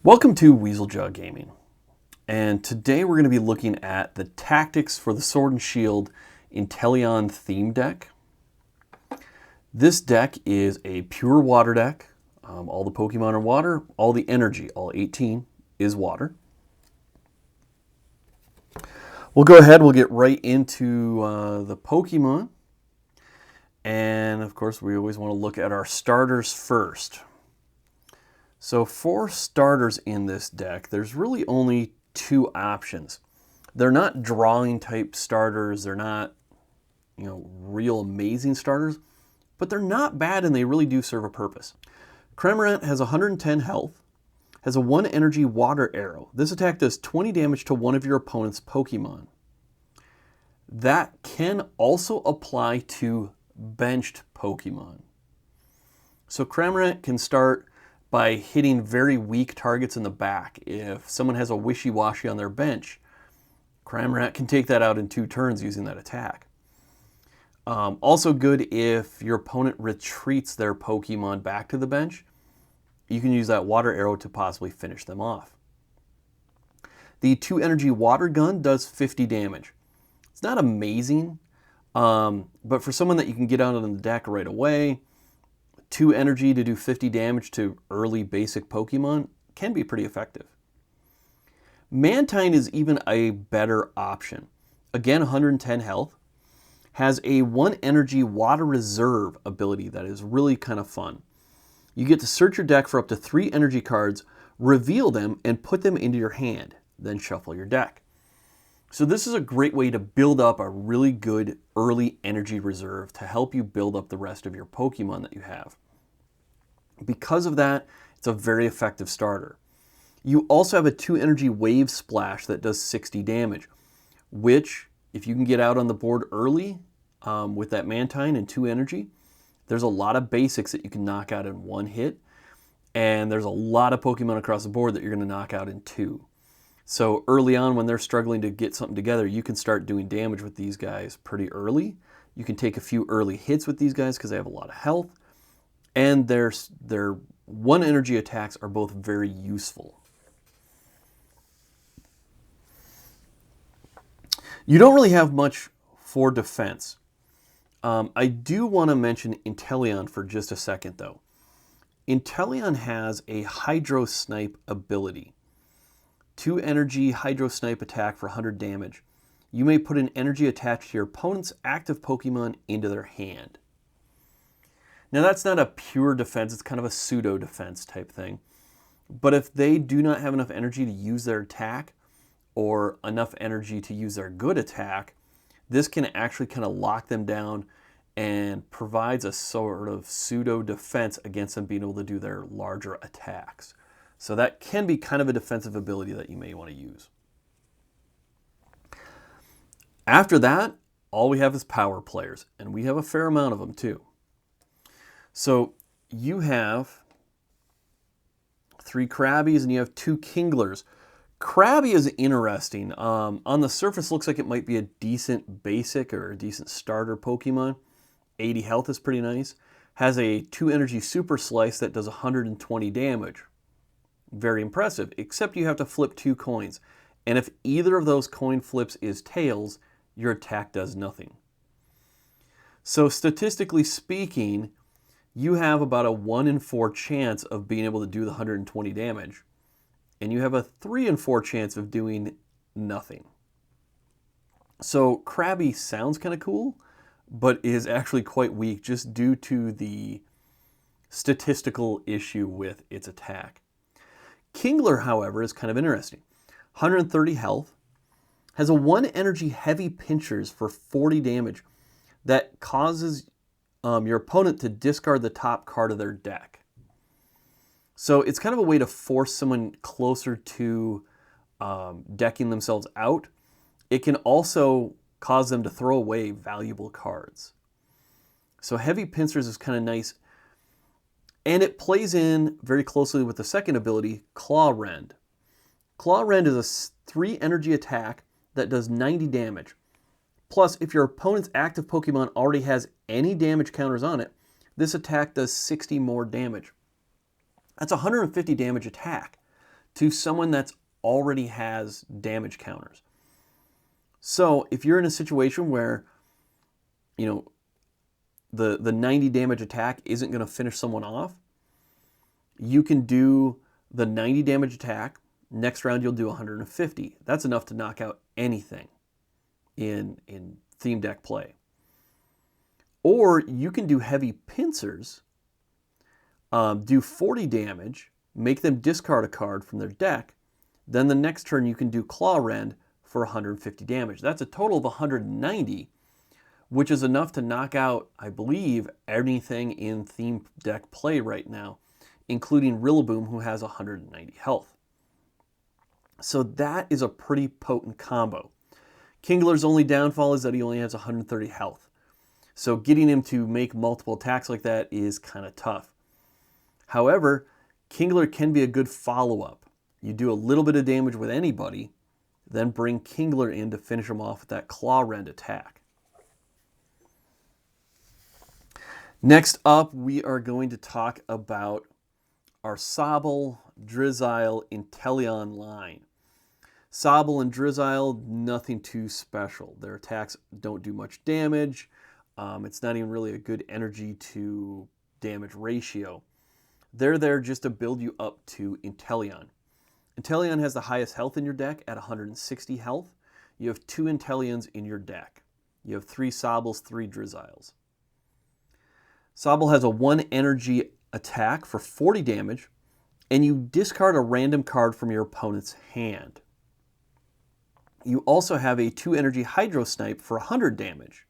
Welcome to Weasel Gaming, and today we're going to be looking at the tactics for the Sword and Shield Inteleon Theme Deck. This deck is a pure water deck. All the Pokemon are water, all the energy, all 18, is water. We'll go ahead, we'll get right into the Pokemon, and of course we always want to look at our starters first. So for starters in this deck, there's really only two options. They're not drawing type starters, they're not, real amazing starters, but they're not bad and they really do serve a purpose. Kramer has 110 health, has a 1 energy water arrow. This attack does 20 damage to one of your opponent's Pokemon. That can also apply to benched Pokemon. So Kramer can start by hitting very weak targets in the back. If someone has a wishy-washy on their bench, Kramer can take that out in 2 turns using that attack. Also good if your opponent retreats their Pokemon back to the bench. You can use that water arrow to possibly finish them off. The 2 energy water gun does 50 damage. It's not amazing, but for someone that you can get out on the deck right away, 2 energy to do 50 damage to early basic Pokemon can be pretty effective. Mantine is even a better option. Again, 110 health. Has a 1 energy water reserve ability that is really kind of fun. You get to search your deck for up to 3 energy cards, reveal them, and put them into your hand. Then shuffle your deck. So this is a great way to build up a really good early energy reserve to help you build up the rest of your Pokemon that you have. Because of that, it's a very effective starter. You also have a 2 energy wave splash that does 60 damage, which if you can get out on the board early with that Mantine and 2 energy, there's a lot of basics that you can knock out in 1 hit, and there's a lot of Pokemon across the board that you're going to knock out in 2. So early on when they're struggling to get something together, you can start doing damage with these guys pretty early. You can take a few early hits with these guys because they have a lot of health, and their 1 energy attacks are both very useful. You don't really have much for defense. I do want to mention Inteleon for just a second though. Inteleon has a Hydro Snipe ability. 2 energy Hydro Snipe attack for 100 damage. You may put an energy attached to your opponent's active Pokemon into their hand. Now that's not a pure defense, it's kind of a pseudo defense type thing. But if they do not have enough energy to use their attack, or enough energy to use their good attack, this can actually kind of lock them down and provides a sort of pseudo defense against them being able to do their larger attacks. So that can be kind of a defensive ability that you may want to use. After that, all we have is power players, and we have a fair amount of them too. So you have 3 Krabbies and you have 2 Kinglers. Krabby is interesting. On the surface looks like it might be a decent basic or a decent starter Pokemon. 80 health is pretty nice. Has a 2 energy super slice that does 120 damage. Very impressive, except you have to flip 2 coins. And if either of those coin flips is tails, your attack does nothing. So statistically speaking, you have about a 1 in 4 chance of being able to do the 120 damage. And you have a 3 in 4 chance of doing nothing. So Krabby sounds kind of cool, but is actually quite weak just due to the statistical issue with its attack. Kingler, however, is kind of interesting. 130 health, has a 1 energy heavy pinchers for 40 damage that causes your opponent to discard the top card of their deck. So it's kind of a way to force someone closer to decking themselves out. It can also cause them to throw away valuable cards. So heavy pincers is kind of nice. And it plays in very closely with the second ability, Claw Rend. Claw Rend is a 3 energy attack that does 90 damage. Plus, if your opponent's active Pokemon already has any damage counters on it, this attack does 60 more damage. That's a 150 damage attack. to someone that's already has damage counters. So if you're in a situation where, you know, the 90 damage attack isn't going to finish someone off, you can do the 90 damage attack. Next round you'll do 150. That's enough to knock out anything in Theme Deck play. Or you can do heavy pincers, do 40 damage, make them discard a card from their deck. Then the next turn you can do Claw Rend for 150 damage. That's a total of 190, which is enough to knock out, I believe, anything in Theme Deck play right now, including Rillaboom, who has 190 health. So that is a pretty potent combo. Kingler's only downfall is that he only has 130 health. So getting him to make multiple attacks like that is kind of tough. However, Kingler can be a good follow-up. You do a little bit of damage with anybody, then bring Kingler in to finish him off with that Claw Rend attack. Next up, we are going to talk about our Sobble, Drizzle, Inteleon line. Sobble and Drizzle, nothing too special. Their attacks don't do much damage. It's not even really a good energy to damage ratio. They're there just to build you up to Inteleon. Inteleon has the highest health in your deck at 160 health. You have 2 Inteleons in your deck. You have 3 Sobbles, 3 Drizzles. Sobble has a 1 energy attack for 40 damage, and you discard a random card from your opponent's hand. You also have a 2 energy Hydro Snipe for 100 damage,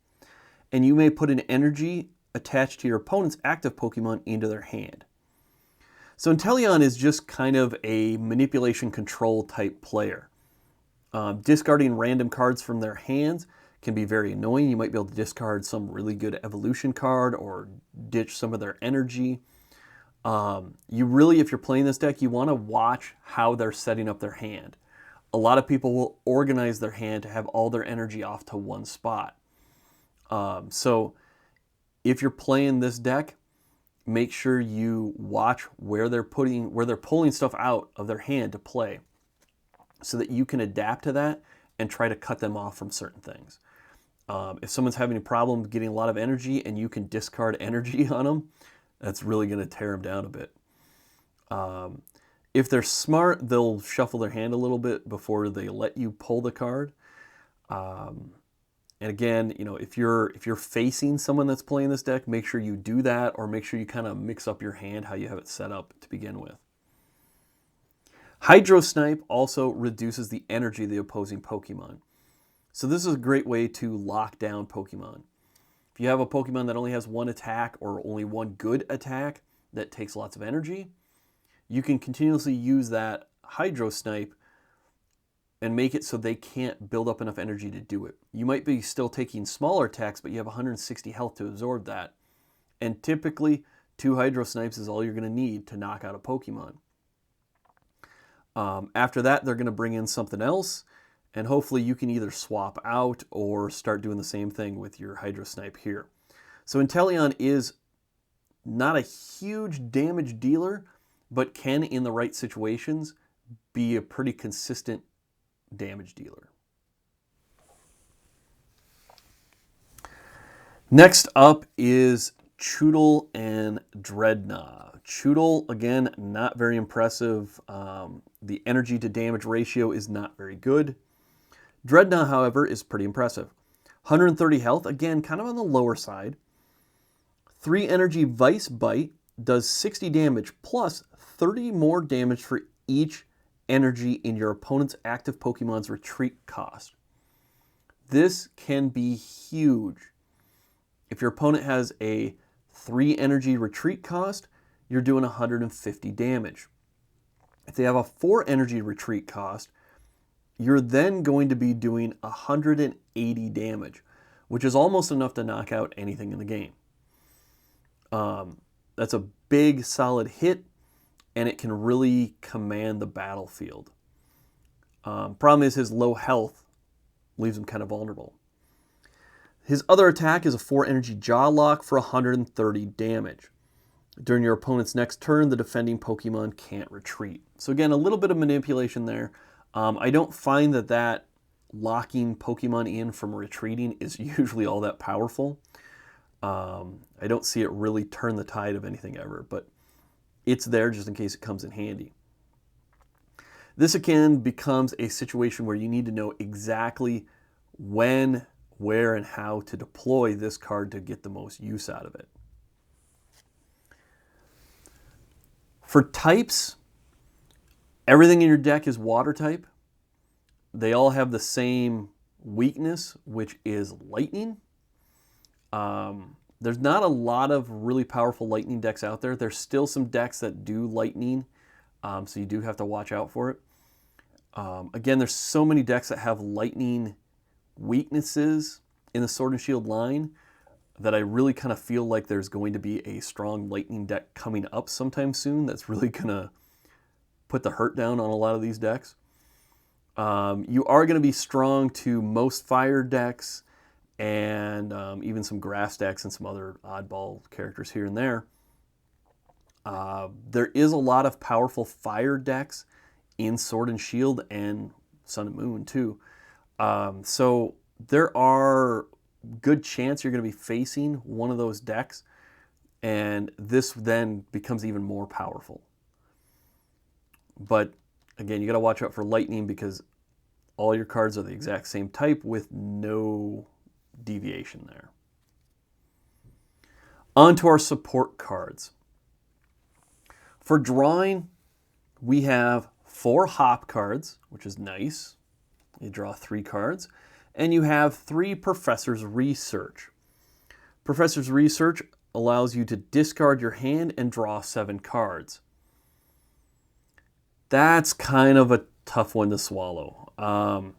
and you may put an energy attached to your opponent's active Pokemon into their hand. So Inteleon is just kind of a manipulation control type player. Discarding random cards from their hands can be very annoying. You might be able to discard some really good evolution card or ditch some of their energy. You really, if you're playing this deck, you want to watch how they're setting up their hand. A lot of people will organize their hand to have all their energy off to one spot. So if you're playing this deck, make sure you watch where they're pulling stuff out of their hand to play, so that you can adapt to that and try to cut them off from certain things. If someone's having a problem getting a lot of energy and you can discard energy on them, that's really going to tear them down a bit. If they're smart, they'll shuffle their hand a little bit before they let you pull the card. And again, you know, if you're facing someone that's playing this deck, make sure you do that, or make sure you kind of mix up your hand how you have it set up to begin with. Hydro Snipe also reduces the energy of the opposing Pokemon. So this is a great way to lock down Pokemon. If you have a Pokemon that only has 1 attack or only 1 good attack that takes lots of energy, you can continuously use that Hydro Snipe and make it so they can't build up enough energy to do it. You might be still taking smaller attacks, but you have 160 health to absorb that. And typically, 2 Hydro Snipes is all you're going to need to knock out a Pokemon. After that, they're going to bring in something else, and hopefully you can either swap out or start doing the same thing with your Hydro Snipe here. So Inteleon is not a huge damage dealer, but can, in the right situations, be a pretty consistent damage dealer. Next up is Chudel and Dreadnought. Chudel, again, not very impressive. The energy to damage ratio is not very good. Dreadnought, however, is pretty impressive. 130 health, again, kind of on the lower side. 3 energy Vice Bite does 60 damage plus 30 more damage for each energy in your opponent's active Pokemon's retreat cost. This can be huge. If your opponent has a 3 energy retreat cost, you're doing 150 damage. If they have a 4 energy retreat cost, you're then going to be doing 180 damage, which is almost enough to knock out anything in the game. That's a big, solid hit, and it can really command the battlefield. Problem is his low health leaves him kind of vulnerable. His other attack is a 4 energy Jaw Lock for 130 damage. During your opponent's next turn, the defending Pokemon can't retreat. So again, a little bit of manipulation there. I don't find that locking Pokemon in from retreating is usually all that powerful. I don't see it really turn the tide of anything ever, but it's there just in case it comes in handy. This again becomes a situation where you need to know exactly when, where, and how to deploy this card to get the most use out of it. For types, everything in your deck is water type. They all have the same weakness, which is lightning. There's not a lot of really powerful lightning decks out there. There's still some decks that do lightning, so you do have to watch out for it. Again, there's so many decks that have lightning weaknesses in the Sword and Shield line that I really kind of feel like there's going to be a strong lightning deck coming up sometime soon that's really going to put the hurt down on a lot of these decks. You are going to be strong to most fire decks and even some grass decks and some other oddball characters here and there. There is a lot of powerful fire decks in Sword and Shield and Sun and Moon too. So there are good chance you're going to be facing one of those decks, and this then becomes even more powerful. But again, you got to watch out for lightning because all your cards are the exact same type with no deviation there. On to our support cards. For drawing, we have 4 hop cards, which is nice. You draw 3 cards. And you have 3 Professor's Research. Professor's Research allows you to discard your hand and draw 7 cards. That's kind of a tough one to swallow.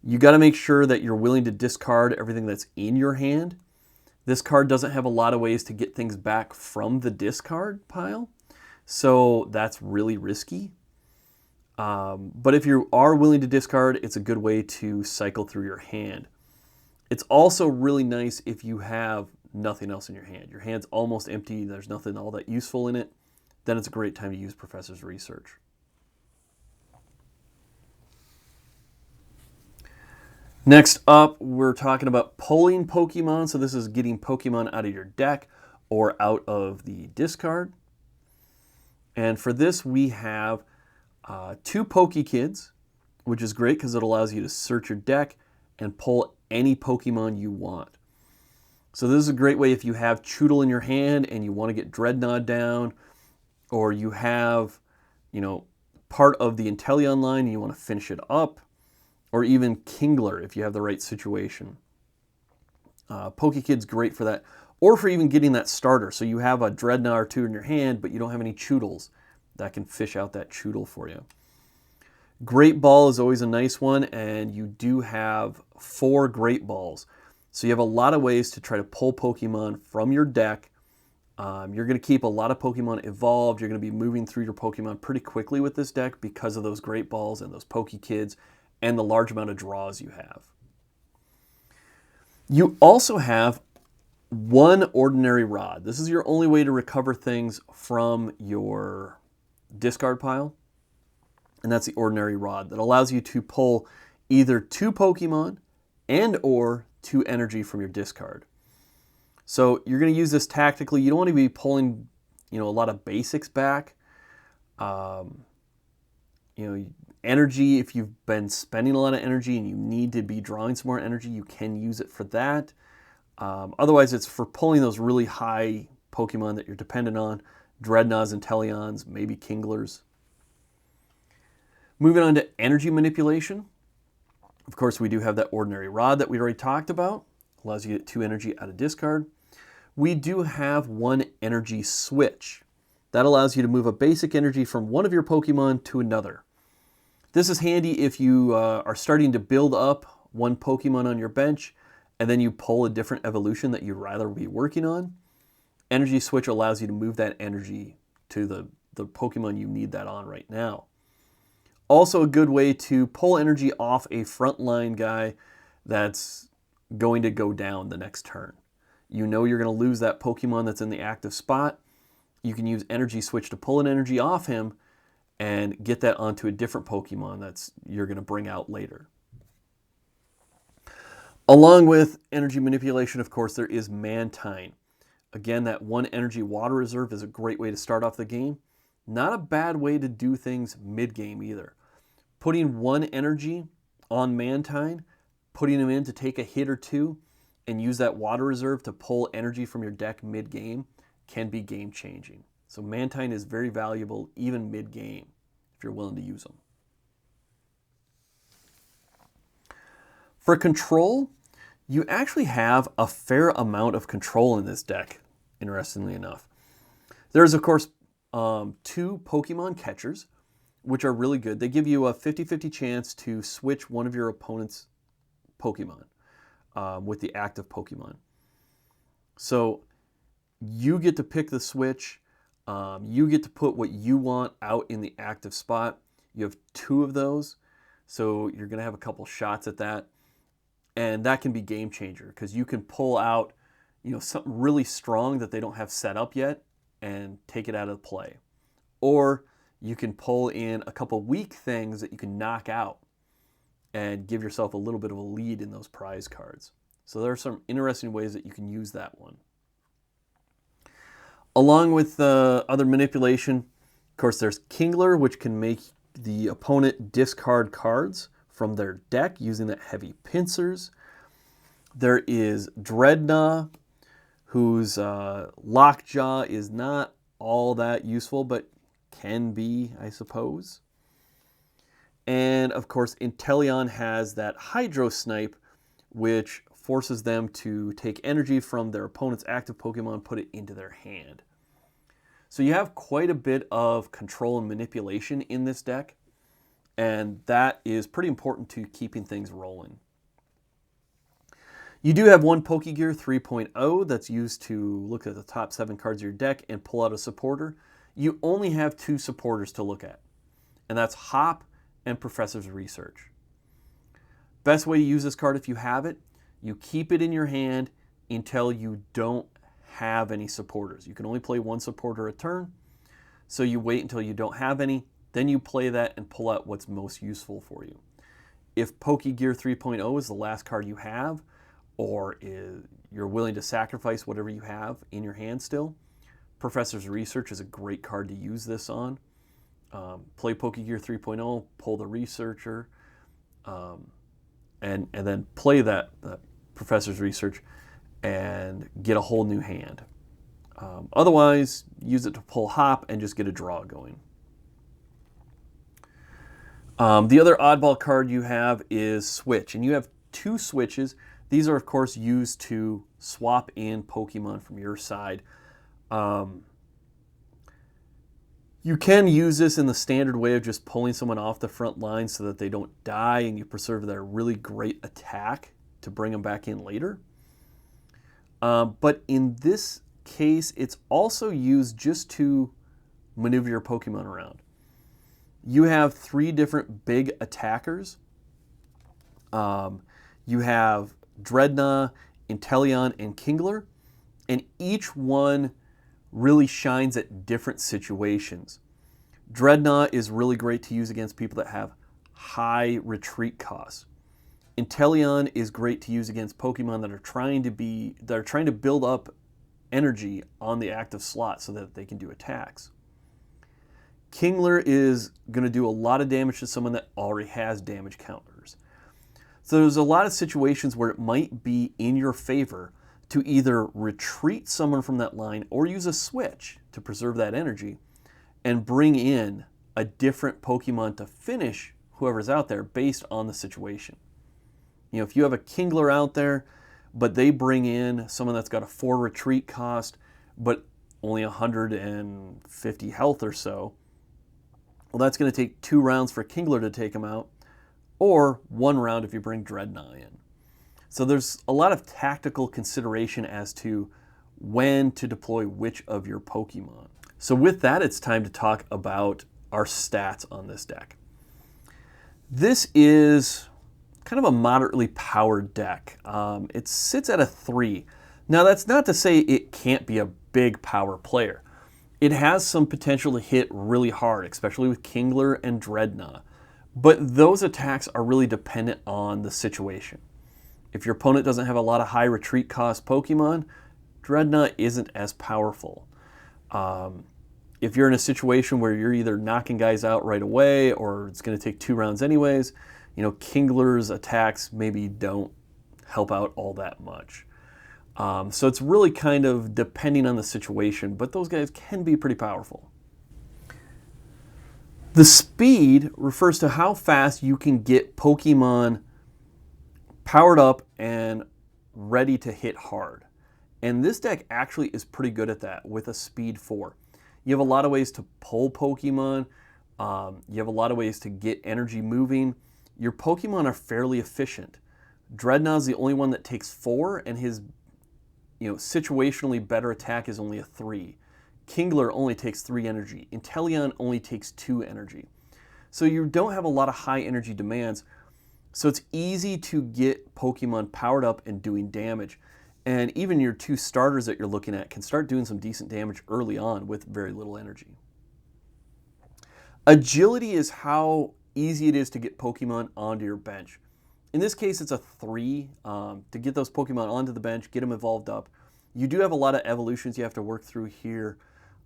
You got to make sure that you're willing to discard everything that's in your hand. This card doesn't have a lot of ways to get things back from the discard pile, so that's really risky. But if you are willing to discard, it's a good way to cycle through your hand. It's also really nice if you have nothing else in your hand. Your hand's almost empty, there's nothing all that useful in it, then it's a great time to use Professor's Research. Next up, we're talking about pulling Pokemon. So this is getting Pokemon out of your deck or out of the discard. And for this, we have 2 Pokekids, which is great because it allows you to search your deck and pull any Pokemon you want. So this is a great way if you have Chudel in your hand and you want to get Dreadnought down, or you have, part of the Inteleon line and you want to finish it up, or even Kingler if you have the right situation. Pokekid's great for that, or for even getting that starter. So you have a Dreadnought or 2 in your hand, but you don't have any Chudels. That can fish out that Chudel for you. Great Ball is always a nice one, and you do have 4 Great Balls. So you have a lot of ways to try to pull Pokemon from your deck. You're going to keep a lot of Pokemon evolved. You're going to be moving through your Pokemon pretty quickly with this deck because of those Great Balls and those Pokekids and the large amount of draws you have. You also have 1 Ordinary Rod. This is your only way to recover things from your discard pile, and that's the Ordinary Rod that allows you to pull either 2 Pokemon and or 2 energy from your discard. So you're going to use this tactically. You don't want to be pulling, a lot of basics back. Energy, if you've been spending a lot of energy and you need to be drawing some more energy, you can use it for that. Otherwise, it's for pulling those really high Pokemon that you're dependent on. Dreadnoughts and Teleons, maybe Kinglers. Moving on to energy manipulation. Of course, we do have that Ordinary Rod that we already talked about. Allows you to get 2 energy out of discard. We do have 1 energy switch. That allows you to move a basic energy from one of your Pokemon to another. This is handy if you are starting to build up 1 Pokemon on your bench and then you pull a different evolution that you'd rather be working on. Energy Switch allows you to move that energy to the Pokemon you need that on right now. Also a good way to pull energy off a frontline guy that's going to go down the next turn. You know you're going to lose that Pokemon that's in the active spot. you can use Energy Switch to pull an energy off him and get that onto a different Pokemon that's you're going to bring out later. Along with energy manipulation, of course, there is Mantine. Again, that 1 energy water reserve is a great way to start off the game. Not a bad way to do things mid-game either. Putting 1 energy on Mantine, putting him in to take a hit or 2, and use that water reserve to pull energy from your deck mid-game can be game-changing. So Mantine is very valuable even mid-game if you're willing to use them. For control, you actually have a fair amount of control in this deck, interestingly enough. There's, of course, 2 Pokemon catchers, which are really good. They give you a 50-50 chance to switch one of your opponent's Pokemon with the active Pokemon. So you get to pick the switch. You get to put what you want out in the active spot. You have 2 of those, so you're going to have a couple shots at that. And that can be game changer because you can pull out, something really strong that they don't have set up yet and take it out of play. Or you can pull in a couple weak things that you can knock out and give yourself a little bit of a lead in those prize cards. So there are some interesting ways that you can use that one. Along with other manipulation, of course, there's Kingler, which can make the opponent discard cards from their deck using that heavy pincers. There is Dreadnought, whose Lockjaw is not all that useful, but can be, I suppose. And of course, Inteleon has that Hydro Snipe, which forces them to take energy from their opponent's active Pokemon, put it into their hand. So you have quite a bit of control and manipulation in this deck, and that is pretty important to keeping things rolling. You do have one Pokegear 3.0 that's used to look at the top 7 cards of your deck and pull out a supporter. You only have 2 supporters to look at, and that's Hop and Professor's Research. Best way to use this card if you have it, you keep it in your hand until you don't have any supporters. You can only play 1 supporter a turn, so you wait until you don't have any, then you play that and pull out what's most useful for you. If Pokegear 3.0 is the last card you have, or you're willing to sacrifice whatever you have in your hand still, Professor's Research is a great card to use this on. Play Pokegear 3.0, pull the Researcher, and then play that Professor's Research and get a whole new hand. Otherwise, use it to pull Hop and just get a draw going. The other oddball card you have is Switch, and you have 2 switches. These are, of course, used to swap in Pokemon from your side. You can use this in the standard way of just pulling someone off the front line so that they don't die and you preserve their really great attack to bring them back in later. But in this case, it's also used just to maneuver your Pokemon around. You have 3 different big attackers. You have Dreadnought, Inteleon, and Kingler, and each one really shines at different situations. Dreadnought is really great to use against people that have high retreat costs. Inteleon is great to use against Pokemon that are trying to build up energy on the active slot so that they can do attacks. Kingler is going to do a lot of damage to someone that already has damage counters. So there's a lot of situations where it might be in your favor to either retreat someone from that line or use a switch to preserve that energy and bring in a different Pokemon to finish whoever's out there based on the situation. If you have a Kingler out there, but they bring in someone that's got a 4 retreat cost, but only 150 health or so, well, that's going to take 2 rounds for Kingler to take them out, or 1 round if you bring Dreadnought in. So there's a lot of tactical consideration as to when to deploy which of your Pokemon. So with that, it's time to talk about our stats on this deck. This is kind of a moderately powered deck. It sits at a 3. Now that's not to say it can't be a big power player. It has some potential to hit really hard, especially with Kingler and Dreadnought. But those attacks are really dependent on the situation. If your opponent doesn't have a lot of high retreat cost Pokemon, Dreadnought isn't as powerful. If you're in a situation where you're either knocking guys out right away or it's going to take 2 rounds anyways, Kingler's attacks maybe don't help out all that much. So it's really kind of depending on the situation, but those guys can be pretty powerful. The speed refers to how fast you can get Pokemon powered up and ready to hit hard. And this deck actually is pretty good at that with a speed 4. You have a lot of ways to pull Pokemon. You have a lot of ways to get energy moving. Your Pokemon are fairly efficient. Dreadnought's the only one that takes 4, and his situationally better attack is only a 3. Kingler only takes 3 energy. Inteleon only takes 2 energy. So you don't have a lot of high energy demands. So it's easy to get Pokemon powered up and doing damage. And even your 2 starters that you're looking at can start doing some decent damage early on with very little energy. Agility is how easy it is to get Pokemon onto your bench. In this case, it's a 3 to get those Pokemon onto the bench, get them evolved up. You do have a lot of evolutions you have to work through here.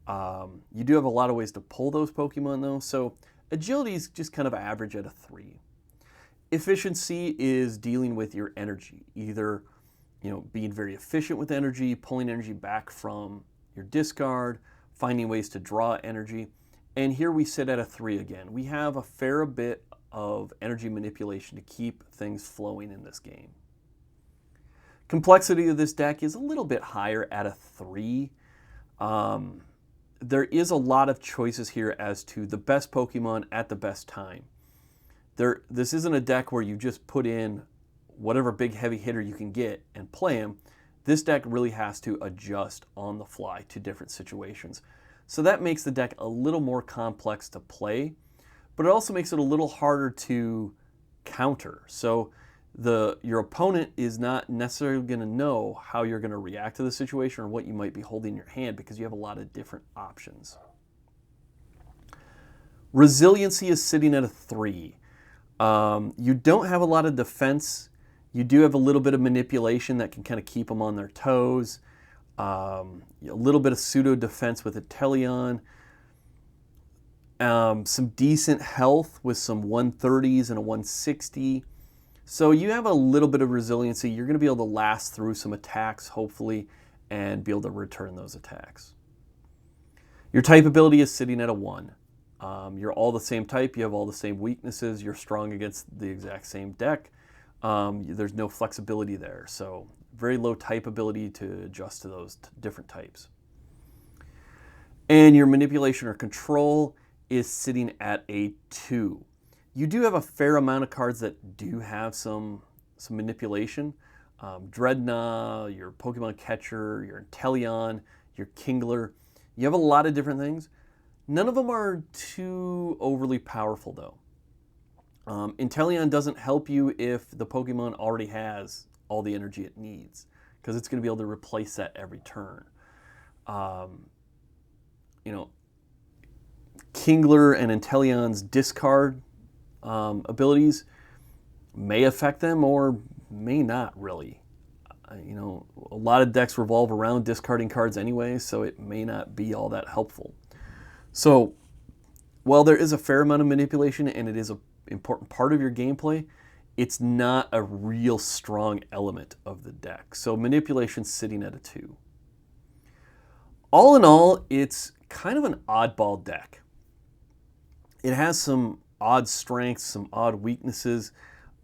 You do have a lot of ways to pull those Pokemon though, so agility is just kind of average at a 3. Efficiency is dealing with your energy, either being very efficient with energy, pulling energy back from your discard, finding ways to draw energy. And here we sit at a 3 again. We have a fair bit of energy manipulation to keep things flowing in this game. Complexity of this deck is a little bit higher at a 3. There is a lot of choices here as to the best Pokemon at the best time. This isn't a deck where you just put in whatever big heavy hitter you can get and play him. This deck really has to adjust on the fly to different situations. So that makes the deck a little more complex to play, but it also makes it a little harder to counter. So your opponent is not necessarily going to know how you're going to react to the situation or what you might be holding in your hand because you have a lot of different options. Resiliency is sitting at a 3. You don't have a lot of defense. You do have a little bit of manipulation that can kind of keep them on their toes. A little bit of pseudo defense with Inteleon. Some decent health with some 130s and a 160. So you have a little bit of resiliency. You're going to be able to last through some attacks, hopefully, and be able to return those attacks. Your type ability is sitting at a 1. You're all the same type. You have all the same weaknesses. You're strong against the exact same deck. There's no flexibility there. So very low type ability to adjust to those different types. And your manipulation or control is sitting at a 2. You do have a fair amount of cards that do have some manipulation. Dreadnought, your Pokemon Catcher, your Inteleon, your Kingler. You have a lot of different things. None of them are too overly powerful though. Inteleon doesn't help you if the Pokemon already has all the energy it needs, because it's going to be able to replace that every turn. Kingler and Inteleon's discard abilities may affect them or may not really. A lot of decks revolve around discarding cards anyway, so it may not be all that helpful. So while there is a fair amount of manipulation and it is an important part of your gameplay, it's not a real strong element of the deck. So manipulation's sitting at a 2. All in all, it's kind of an oddball deck. It has some odd strengths, some odd weaknesses,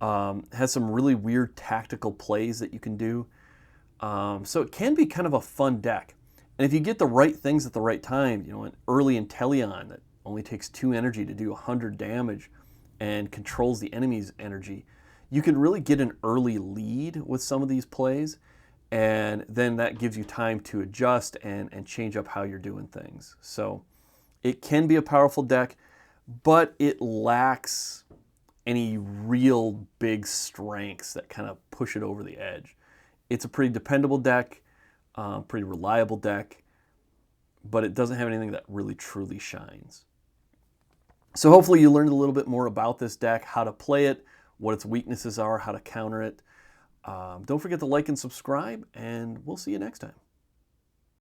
has some really weird tactical plays that you can do. So it can be kind of a fun deck. And if you get the right things at the right time, an early Inteleon that only takes 2 energy to do 100 damage and controls the enemy's energy, you can really get an early lead with some of these plays, and then that gives you time to adjust and change up how you're doing things. So it can be a powerful deck, but it lacks any real big strengths that kind of push it over the edge. It's a pretty dependable deck, pretty reliable deck, but it doesn't have anything that really truly shines. So hopefully you learned a little bit more about this deck, how to play it, what its weaknesses are, how to counter it. Don't forget to like and subscribe, and we'll see you next time.